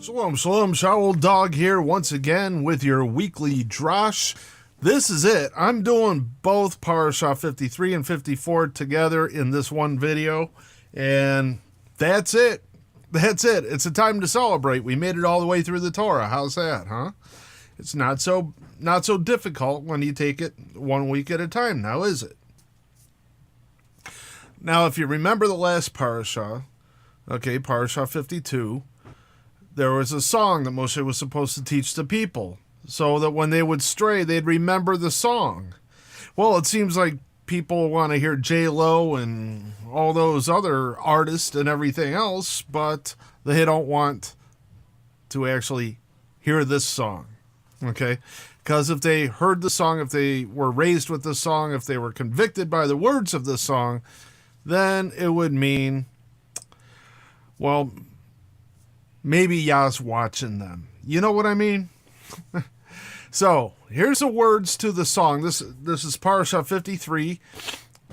Shalom, shalom, Shaul Dog here once again with your weekly drosh. This is it. I'm doing both Parashah 53 and 54 together in this one video, and that's it. That's it. It's a time to celebrate. We made it all the way through the Torah. How's that, huh? It's not so difficult when you take it 1 week at a time, now is it? Now, if you remember the last Parashah, Parashah 52, there was a song that Moshe was supposed to teach the people so that when they would stray, they'd remember the song. Well, it seems like people want to hear J-Lo and all those other artists and everything else, but they don't want to actually hear this song, okay? Because if they heard the song, if they were raised with the song, if they were convicted by the words of the song, then it would mean, well, maybe Yah's watching them. You know what I mean? So, here's the words to the song. This is Parashah 53,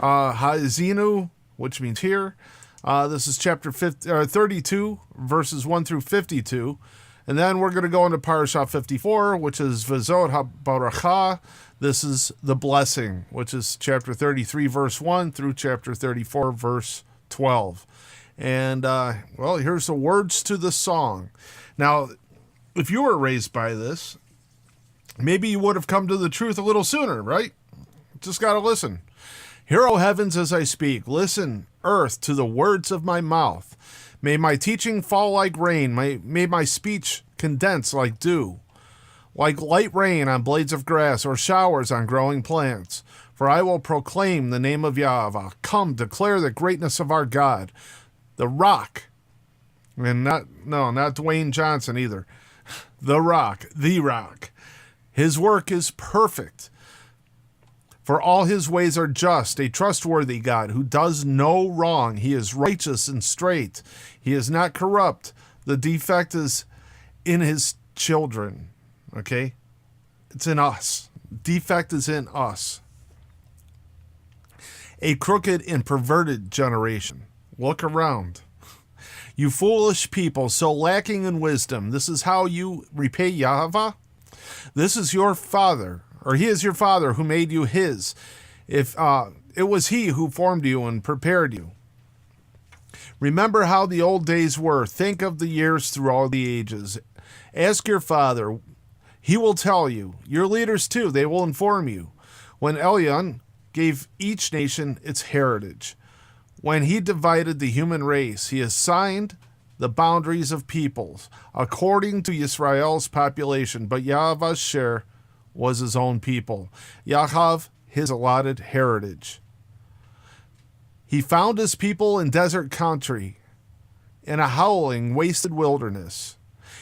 Ha'azinu, which means hear. This is chapter 32, verses 1 through 52. And then we're going to go into Parashah 54, which is V'zot HaBrachah. This is the blessing, which is chapter 33, verse 1 through chapter 34, verse 12. And, here's the words to the song. Now, if you were raised by this, maybe you would have come to the truth a little sooner, right? Just got to listen. Hear, O heavens, as I speak. Listen, earth, to the words of my mouth. May my teaching fall like rain. May my speech condense like dew. Like light rain on blades of grass or showers on growing plants. For I will proclaim the name of Yahweh. Come, declare the greatness of our God. The Rock, and not Dwayne Johnson either. The Rock. His work is perfect. For all his ways are just, a trustworthy God who does no wrong. He is righteous and straight. He is not corrupt. The defect is in his children. Okay? It's in us. Defect is in us. A crooked and perverted generation. Look around. You foolish people, so lacking in wisdom, this is how you repay Yahweh? This is your father, or he is your father who made you his. If it was he who formed you and prepared you. Remember how the old days were. Think of the years through all the ages. Ask your father. He will tell you. Your leaders too, they will inform you. When Elyon gave each nation its heritage. When he divided the human race, he assigned the boundaries of peoples according to Yisrael's population, but Yahweh's share was his own people. Yahav, his allotted heritage. He found his people in desert country, in a howling, wasted wilderness.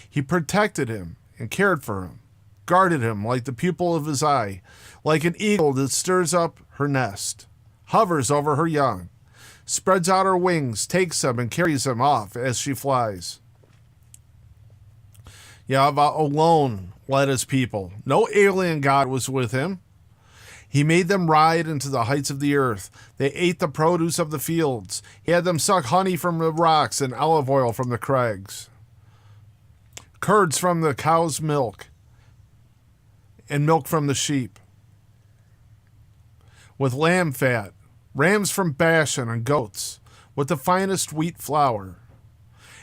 He protected him and cared for him, guarded him like the pupil of his eye, like an eagle that stirs up her nest, hovers over her young, spreads out her wings, takes them, and carries them off as she flies. Yahweh alone led his people. No alien god was with him. He made them ride into the heights of the earth. They ate the produce of the fields. He had them suck honey from the rocks and olive oil from the crags. Curds from the cow's milk and milk from the sheep. With lamb fat, rams from Bashan and goats, with the finest wheat flour.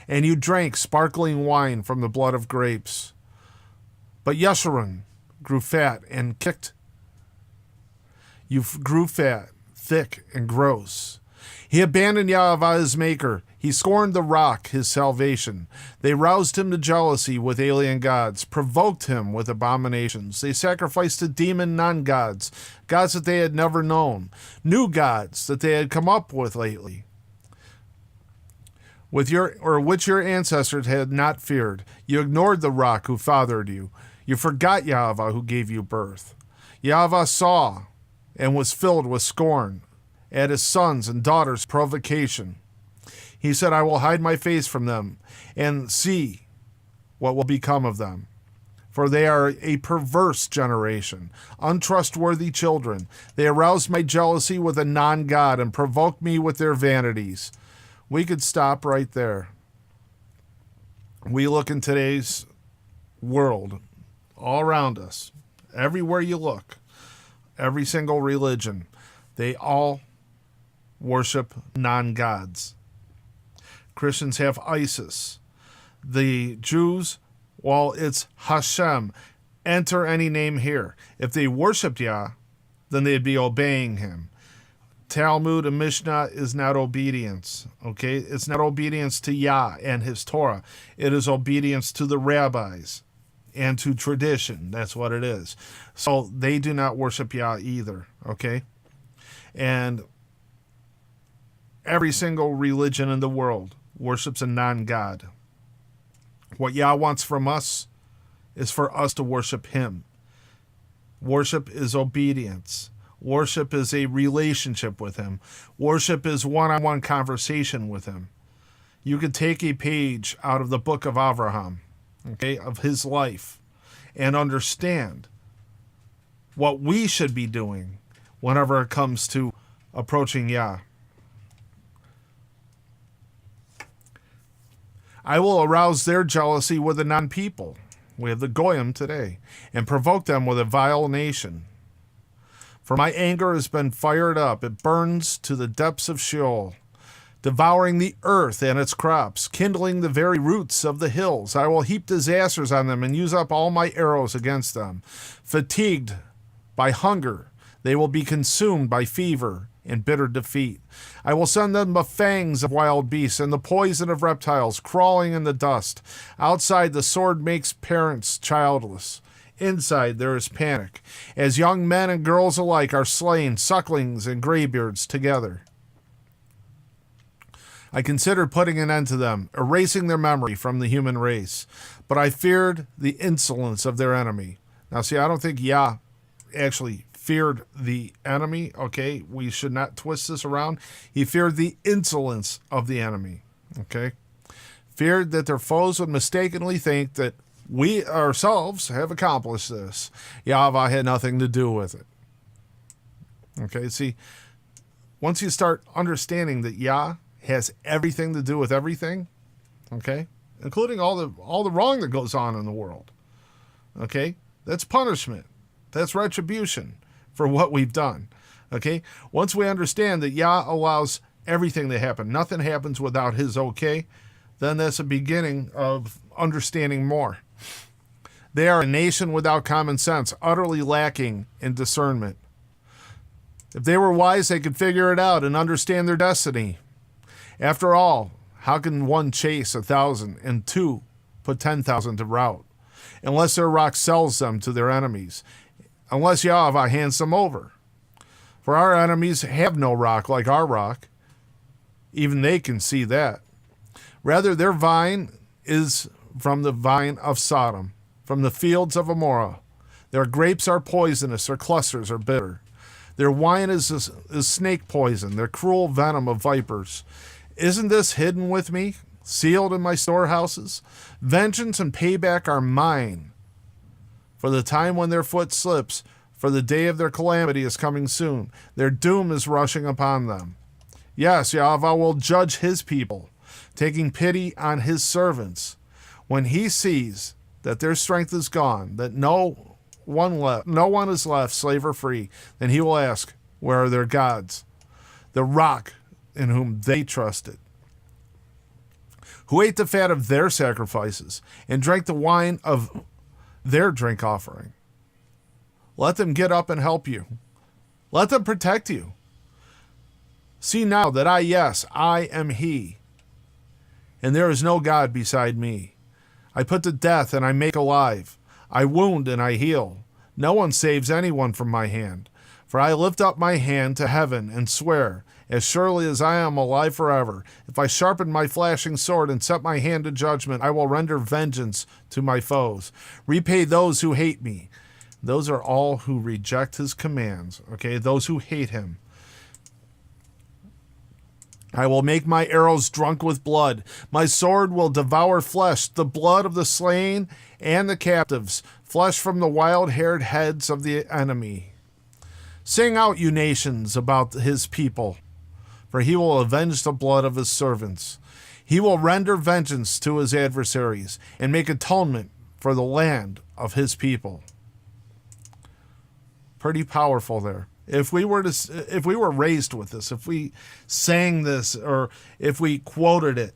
And you drank sparkling wine from the blood of grapes. But Yeshurun grew fat and kicked. You grew fat, thick, and gross. He abandoned Yahweh his maker. He scorned the rock, his salvation. They roused him to jealousy with alien gods, provoked him with abominations. They sacrificed to demon non-gods, gods that they had never known, new gods that they had come up with lately, which your ancestors had not feared. You ignored the rock who fathered you. You forgot Yahweh who gave you birth. Yahweh saw and was filled with scorn at his sons' and daughters' provocation. He said, I will hide my face from them and see what will become of them. For they are a perverse generation, untrustworthy children. They aroused my jealousy with a non-God and provoked me with their vanities. We could stop right there. We look in today's world, all around us, everywhere you look, every single religion, they all worship non-gods. Christians have Isis. The Jews, well, it's Hashem. Enter any name here. If they worshiped Yah, then they'd be obeying him. Talmud and Mishnah is not obedience, okay? It's not obedience to Yah and his Torah. It is obedience to the rabbis and to tradition. That's what it is. So they do not worship Yah either, okay? And every single religion in the world worships a non-God. What Yah wants from us is for us to worship him. Worship is obedience. Worship is a relationship with him. Worship is one-on-one conversation with him. You could take a page out of the book of Abraham, okay, of his life, and understand what we should be doing whenever it comes to approaching Yah. I will arouse their jealousy with the non-people. We have the Goyim today, and provoke them with a vile nation. For my anger has been fired up. It burns to the depths of Sheol, devouring the earth and its crops, kindling the very roots of the hills. I will heap disasters on them and use up all my arrows against them. Fatigued by hunger, they will be consumed by fever and bitter defeat. I will send them the fangs of wild beasts and the poison of reptiles crawling in the dust. Outside, the sword makes parents childless. Inside, there is panic, as young men and girls alike are slain, sucklings and graybeards together. I considered putting an end to them, erasing their memory from the human race, but I feared the insolence of their enemy. Now, see, I don't think Yah actually feared the enemy, okay? We should not twist this around. He feared the insolence of the enemy, okay? Feared that their foes would mistakenly think that we ourselves have accomplished this. Yahweh had nothing to do with it. Okay, see, once you start understanding that Yah has everything to do with everything, okay, including all the wrong that goes on in the world, okay, that's punishment. That's retribution for what we've done, okay? Once we understand that Yah allows everything to happen, nothing happens without his okay, then that's a beginning of understanding more. They are a nation without common sense, utterly lacking in discernment. If they were wise, they could figure it out and understand their destiny. After all, how can one chase 1,000 and two put 10,000 to rout, unless their rock sells them to their enemies, unless Yahweh hands them over? For our enemies have no rock like our rock. Even they can see that. Rather, their vine is from the vine of Sodom, from the fields of Amorah. Their grapes are poisonous, their clusters are bitter. Their wine is snake poison, their cruel venom of vipers. Isn't this hidden with me, sealed in my storehouses? Vengeance and payback are mine. For the time when their foot slips, for the day of their calamity is coming soon. Their doom is rushing upon them. Yes, Yahweh will judge his people, taking pity on his servants. When he sees that their strength is gone, that no one is left, slave or free, then he will ask, where are their gods? The rock in whom they trusted, who ate the fat of their sacrifices and drank the wine of their drink offering. Let them get up and help you. Let them protect you. See now that I am he, and there is no God beside me. I put to death and I make alive. I wound and I heal. No one saves anyone from my hand. For I lift up my hand to heaven and swear, as surely as I am alive forever, if I sharpen my flashing sword and set my hand to judgment, I will render vengeance to my foes. Repay those who hate me. Those are all who reject his commands, okay? Those who hate him. I will make my arrows drunk with blood. My sword will devour flesh, the blood of the slain and the captives, flesh from the wild-haired heads of the enemy. Sing out, you nations, about his people, for he will avenge the blood of his servants. He will render vengeance to his adversaries and make atonement for the land of his people. Pretty powerful there. If we were raised with this, if we sang this, or if we quoted it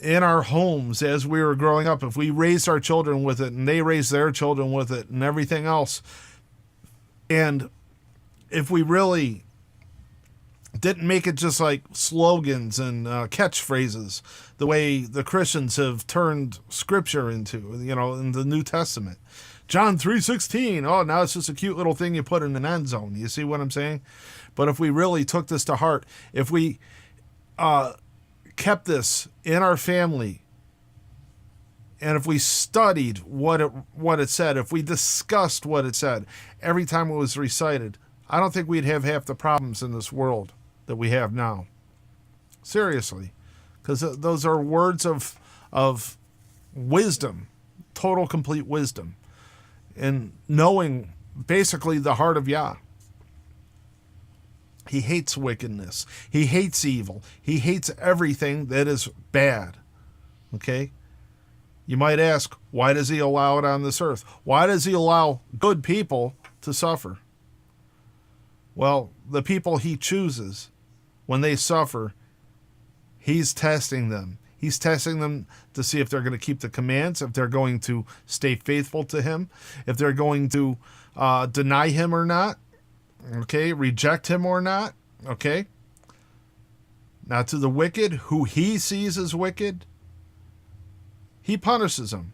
in our homes as we were growing up, if we raised our children with it and they raised their children with it and everything else, and if we really didn't make it just like slogans and catchphrases, the way the Christians have turned scripture into, in the New Testament. John 3:16. Oh, now it's just a cute little thing you put in an end zone. You see what I'm saying? But if we really took this to heart, if we kept this in our family, and if we studied what it said, if we discussed what it said every time it was recited, I don't think we'd have half the problems in this world that we have now. Seriously. Because those are words of wisdom, total, complete wisdom, and knowing basically the heart of Yah. He hates wickedness. He hates evil. He hates everything that is bad. Okay? You might ask, why does he allow it on this earth? Why does he allow good people to suffer? Well, the people he chooses, when they suffer, he's testing them. He's testing them to see if they're going to keep the commands, if they're going to stay faithful to him, if they're going to deny him or not, okay, reject him or not, okay. Now to the wicked, who he sees as wicked, he punishes them,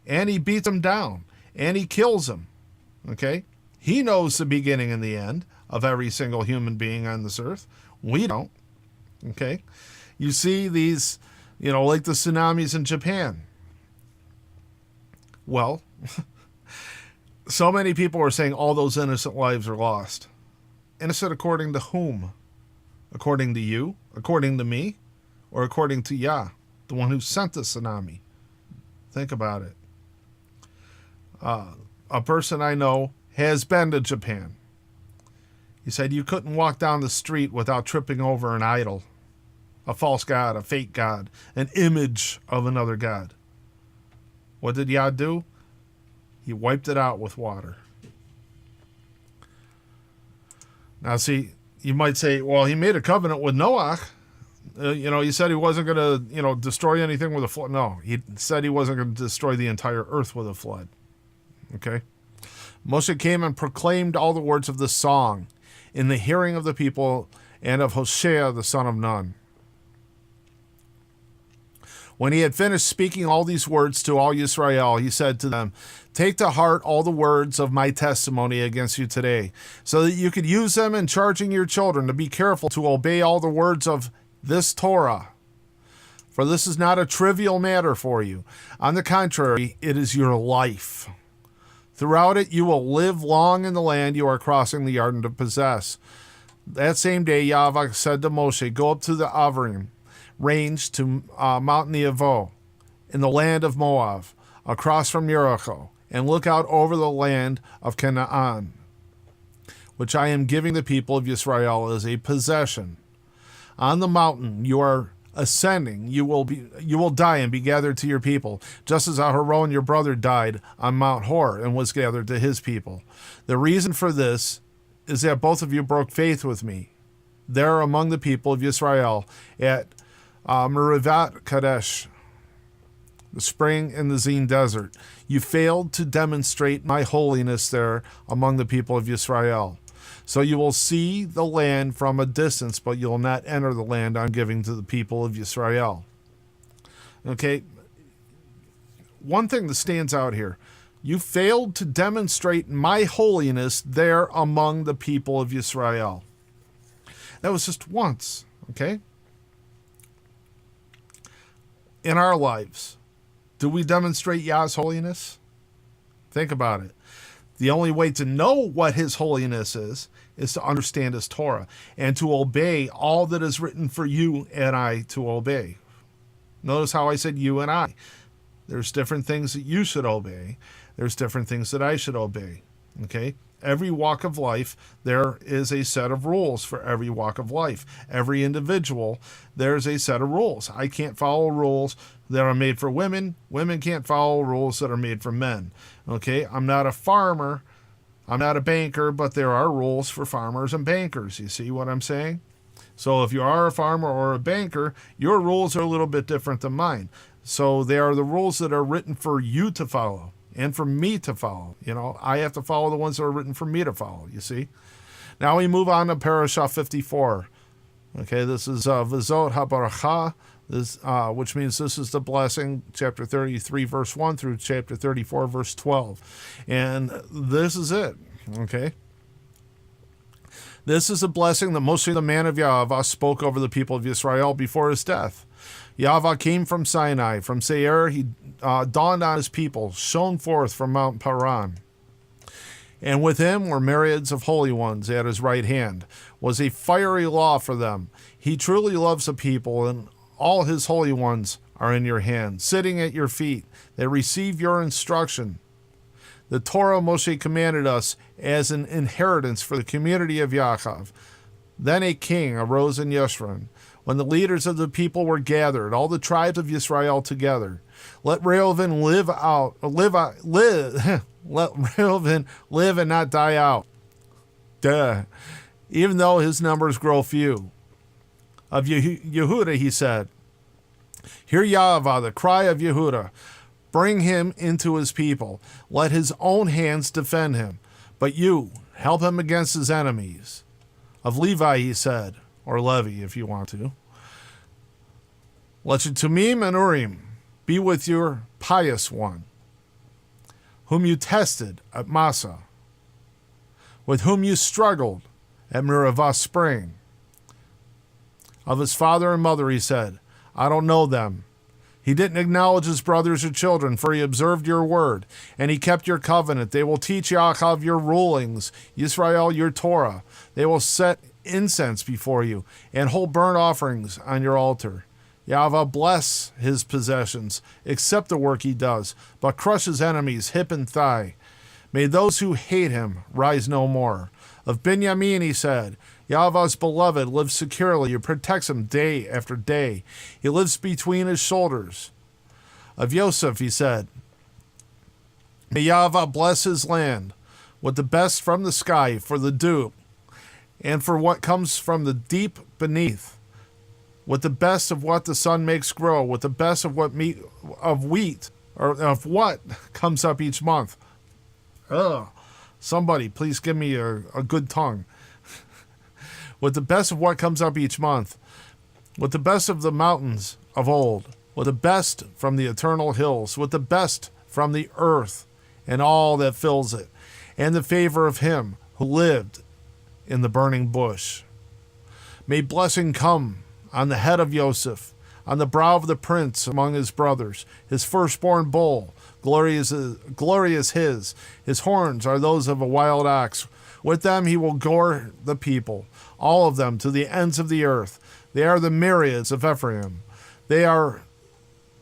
and he beats them down, and he kills them, okay. He knows the beginning and the end of every single human being on this earth. We don't, okay. You see these, like the tsunamis in Japan. Well, so many people are saying all those innocent lives are lost. Innocent according to whom? According to you? According to me? Or according to Yah, the one who sent the tsunami? Think about it. A person I know has been to Japan. He said you couldn't walk down the street without tripping over an idol, a false god, a fake god, an image of another god. What did Yah do? He wiped it out with water. Now, see, you might say, well, he made a covenant with Noah. He said he wasn't going to, destroy anything with a flood. No, he said he wasn't going to destroy the entire earth with a flood. Okay? Moshe came and proclaimed all the words of the song in the hearing of the people and of Hoshea, the son of Nun. When he had finished speaking all these words to all Israel, he said to them, take to heart all the words of my testimony against you today, so that you could use them in charging your children to be careful to obey all the words of this Torah. For this is not a trivial matter for you. On the contrary, it is your life. Throughout it, you will live long in the land you are crossing the Jordan to possess. That same day, Yahweh said to Moshe, go up to the Avarim range to Mount Neavo in the land of Moab, across from Jericho, and look out over the land of Canaan, which I am giving the people of Israel as a possession. On the mountain you are ascending, you will die and be gathered to your people, just as Aharon your brother died on Mount Hor and was gathered to his people. The reason for this is that both of you broke faith with me there among the people of Israel at Merivat Kadesh, the spring in the Zin desert. You failed to demonstrate my holiness there among the people of Israel. So you will see the land from a distance, but you will not enter the land I'm giving to the people of Israel. Okay, one thing that stands out here. You failed to demonstrate my holiness there among the people of Israel. That was just once, okay? In our lives, do we demonstrate Yah's holiness? Think about it. The only way to know what his holiness is to understand his Torah and to obey all that is written for you and I to obey. Notice how I said you and I. There's different things that you should obey. There's different things that I should obey. Okay? Every walk of life, there is a set of rules for every walk of life. Every individual, there's a set of rules. I can't follow rules that are made for women. Women can't follow rules that are made for men. Okay, I'm not a farmer. I'm not a banker, but there are rules for farmers and bankers. You see what I'm saying? So if you are a farmer or a banker, your rules are a little bit different than mine. So they are the rules that are written for you to follow and for me to follow. You know, I have to follow the ones that are written for me to follow, you see. Now we move on to Parashah 54. Okay, this is V'zot HaBrachah, which means this is the blessing, chapter 33, verse 1 through chapter 34, verse 12. And this is it, okay? This is a blessing that Moshe, the man of Yahweh, spoke over the people of Israel before his death. Yahweh came from Sinai. From Seir, he dawned on his people, shone forth from Mount Paran. And with him were myriads of holy ones at his right hand, was a fiery law for them. He truly loves the people, and all his holy ones are in your hand, sitting at your feet. They receive your instruction. The Torah Moshe commanded us as an inheritance for the community of Yaakov. Then a king arose in Yeshurun, when the leaders of the people were gathered, all the tribes of Israel together. Let Reuven let Reuven live and not die out. Even though his numbers grow few. Of Yehuda, he said, hear Yahweh, the cry of Yehuda. Bring him into his people. Let his own hands defend him. But you, help him against his enemies. Of Levi, he said, or Levi, if you want to. Let your Tumim and Urim be with your pious one, whom you tested at Massa, with whom you struggled at Merivah spring. Of his father and mother, he said, I don't know them. He didn't acknowledge his brothers or children, for he observed your word, and he kept your covenant. They will teach Yaakov your rulings, Yisrael your Torah. They will set incense before you, and hold burnt offerings on your altar. Yahweh bless his possessions, accept the work he does, but crush his enemies hip and thigh. May those who hate him rise no more. Of Binyamin, he said, Yahweh's beloved lives securely. He protects him day after day. He lives between his shoulders. Of Yosef, he said, may Yahweh bless his land with the best from the sky for the dew, and for what comes from the deep beneath, with the best of what the sun makes grow, with the best of what wheat, or of what comes up each month. Somebody, please give me a good tongue. With the best of what comes up each month, with the best of the mountains of old, with the best from the eternal hills, with the best from the earth and all that fills it, and the favor of him who lived in the burning bush. May blessing come on the head of Yosef, on the brow of the prince among his brothers, his firstborn bull. Glory is his. His horns are those of a wild ox. With them he will gore the people, all of them, to the ends of the earth. They are the myriads of Ephraim. These are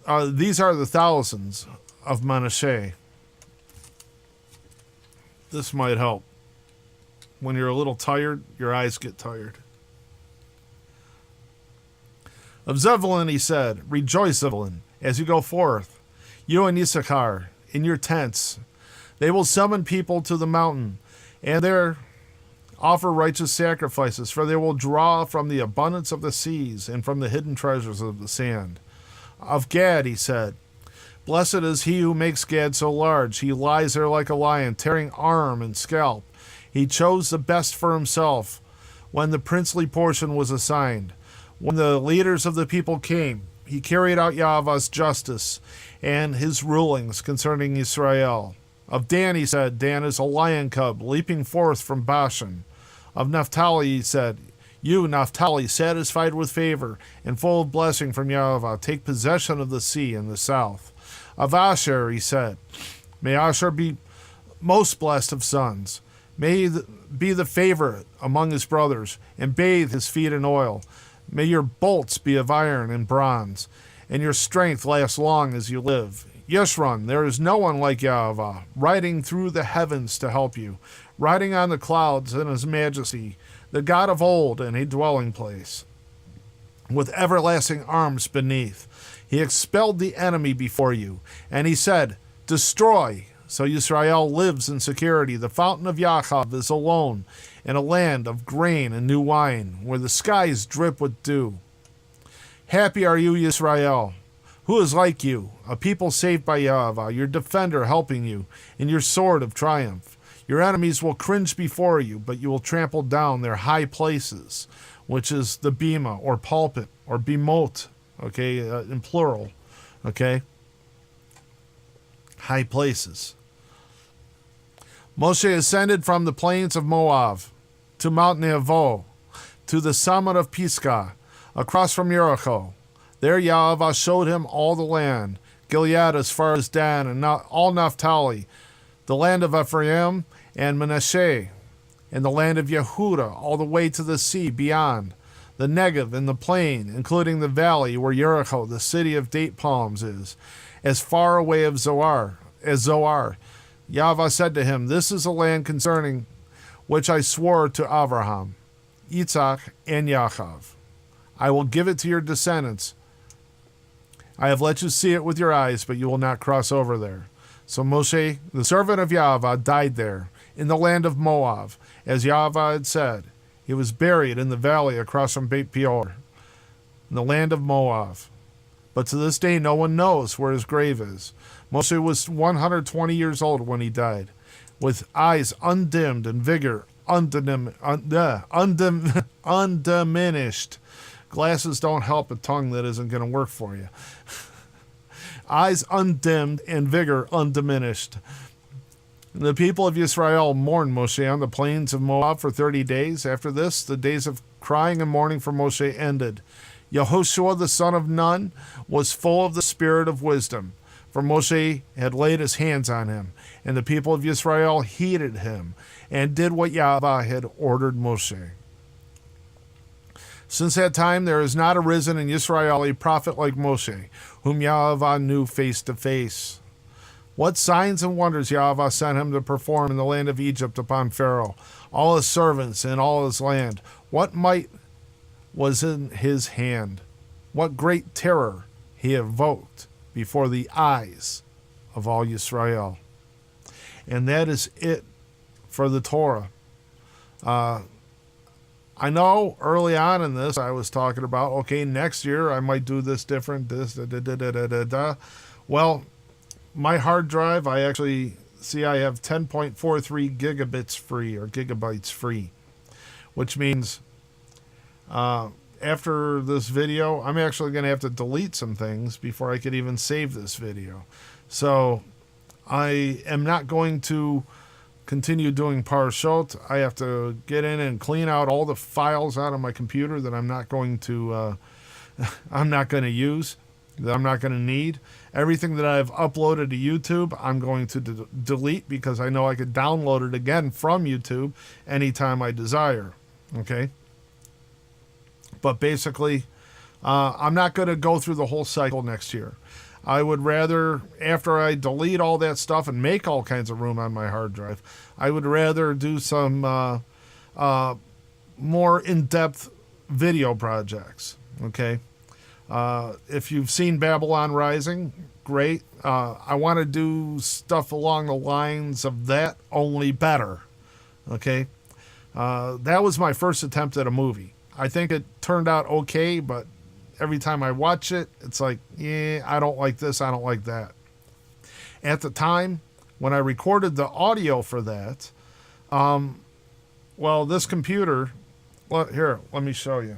the thousands of Manasseh. This might help. When you're a little tired, your eyes get tired. Of Zebulun, he said, rejoice, Zebulun, as you go forth, you and Issachar, in your tents. They will summon people to the mountain, and there offer righteous sacrifices, for they will draw from the abundance of the seas and from the hidden treasures of the sand. Of Gad, he said, blessed is he who makes Gad so large. He lies there like a lion, tearing arm and scalp. He chose the best for himself when the princely portion was assigned. When the leaders of the people came, he carried out Yahweh's justice and his rulings concerning Israel. Of Dan, he said, Dan is a lion cub leaping forth from Bashan. Of Naphtali, he said, you, Naphtali, satisfied with favor and full of blessing from Yahweh, take possession of the sea in the south. Of Asher, he said, may Asher be most blessed of sons. May he be the favorite among his brothers, and bathe his feet in oil. May your bolts be of iron and bronze, and your strength last long as you live. Yeshurun, there is no one like Yahweh, riding through the heavens to help you, riding on the clouds in his majesty, the God of old in a dwelling place, with everlasting arms beneath. He expelled the enemy before you, and he said, destroy. So Yisrael lives in security. The fountain of Yaakov is alone, in a land of grain and new wine, where the skies drip with dew. Happy are you, Yisrael. Who is like you, a people saved by Yahweh, your defender helping you, in your sword of triumph. Your enemies will cringe before you, but you will trample down their high places, which is the bima, or pulpit, or bimot, okay, in plural, okay? High places. Moshe ascended from the plains of Moab to Mount Nebo, to the summit of Pisgah, across from Jericho. There Yahweh showed him all the land, Gilead as far as Dan, and all Naphtali, the land of Ephraim and Manasseh, and the land of Yehudah, all the way to the sea beyond, the Negev and the plain, including the valley where Jericho, the city of date palms, is, as far away as Zoar. Yahweh said to him, this is a land concerning which I swore to Abraham, Yitzhak, and Yaakov. I will give it to your descendants. I have let you see it with your eyes, but you will not cross over there. So Moshe, the servant of Yahweh, died there, in the land of Moab, as Yahweh had said. He was buried in the valley across from Beit Peor, in the land of Moab. But to this day no one knows where his grave is. Moshe was 120 years old when he died, with eyes undimmed and vigor undiminished. Glasses don't help a tongue that isn't going to work for you. Eyes undimmed and vigor undiminished. The people of Israel mourned Moshe on the plains of Moab for 30 days. After this, the days of crying and mourning for Moshe ended. Yehoshua, the son of Nun, was full of the spirit of wisdom, for Moshe had laid his hands on him, and the people of Israel heeded him and did what Yahweh had ordered Moshe. Since that time there has not arisen in Israel a prophet like Moshe, whom Yahweh knew face to face. What signs and wonders Yahweh sent him to perform in the land of Egypt upon Pharaoh, all his servants, and all his land. What might was in his hand. What great terror he evoked before the eyes of all Yisrael. And that is it for the Torah. I know early on in this I was talking about, okay, next year I might do this different, this, da. Well, my hard drive, I have 10.43 gigabits free, or gigabytes free, which means after this video, I'm actually going to have to delete some things before I could even save this video. So I am not going to continue doing Parashot. I have to get in and clean out all the files out of my computer that I'm not going to use, that I'm not going to need. Everything that I've uploaded to YouTube, I'm going to delete, because I know I could download it again from YouTube anytime I desire. Okay? But basically, I'm not going to go through the whole cycle next year. I would rather, after I delete all that stuff and make all kinds of room on my hard drive, I would rather do some more in-depth video projects. Okay? If you've seen Babylon Rising, great. I want to do stuff along the lines of that, only better. Okay? That was my first attempt at a movie. I think it turned out okay, but every time I watch it, it's like, yeah, I don't like this, I don't like that. At the time, when I recorded the audio for that, this computer, here, let me show you.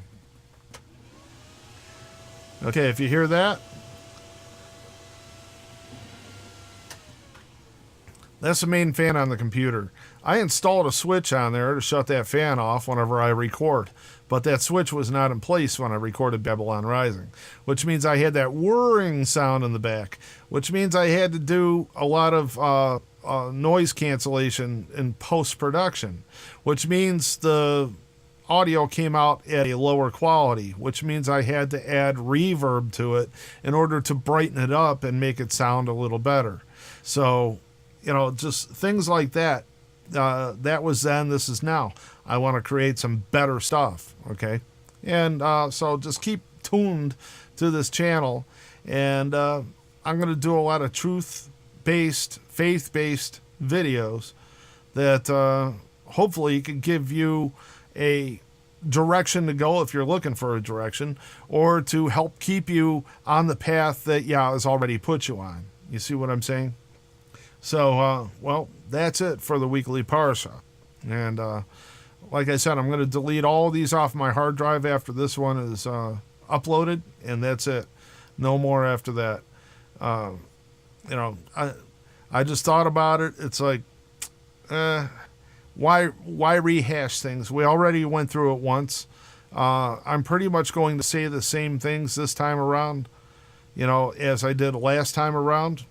Okay, if you hear that, that's the main fan on the computer. I installed a switch on there to shut that fan off whenever I record, but that switch was not in place when I recorded Babylon Rising, which means I had that whirring sound in the back, which means I had to do a lot of noise cancellation in post-production, which means the audio came out at a lower quality, which means I had to add reverb to it in order to brighten it up and make it sound a little better. So, just things like that that was then, this is now. I want to create some better stuff, okay? And so just keep tuned to this channel, and I'm going to do a lot of truth-based, faith-based videos that hopefully can give you a direction to go if you're looking for a direction, or to help keep you on the path that Yah has already put you on. You see what I'm saying? So, well, that's it for the weekly Parashah. And like I said, I'm going to delete all these off my hard drive after this one is uploaded, and that's it. No more after that. You know, I just thought about it. It's like, why rehash things? We already went through it once. I'm pretty much going to say the same things this time around, you know, as I did last time around,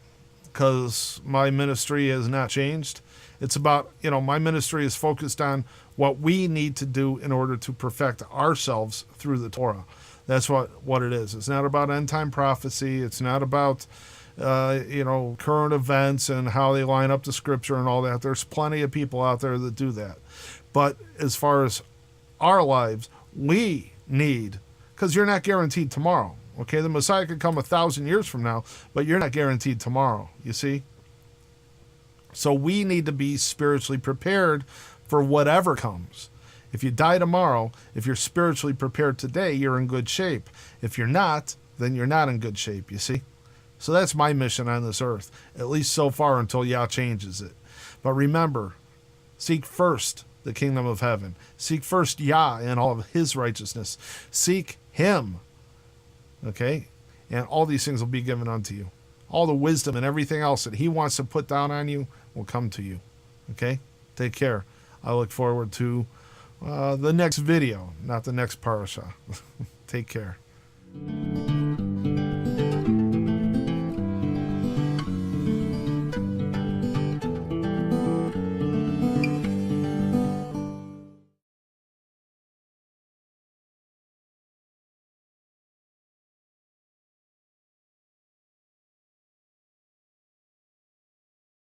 because my ministry has not changed. It's about, you know, my ministry is focused on what we need to do in order to perfect ourselves through the Torah. That's what it is. It's not about end-time prophecy. It's not about, you know, current events and how they line up to Scripture and all that. There's plenty of people out there that do that. But as far as our lives, we need, because you're not guaranteed tomorrow. Okay, the Messiah could come 1,000 years from now, but you're not guaranteed tomorrow, you see? So we need to be spiritually prepared for whatever comes. If you die tomorrow, if you're spiritually prepared today, you're in good shape. If you're not, then you're not in good shape, you see? So that's my mission on this earth, at least so far until Yah changes it. But remember, seek first the kingdom of heaven. Seek first Yah and all of his righteousness. Seek him. Okay? And all these things will be given unto you. All the wisdom and everything else that he wants to put down on you will come to you. Okay? Take care. I look forward to the next video, not the next parashah. Take care.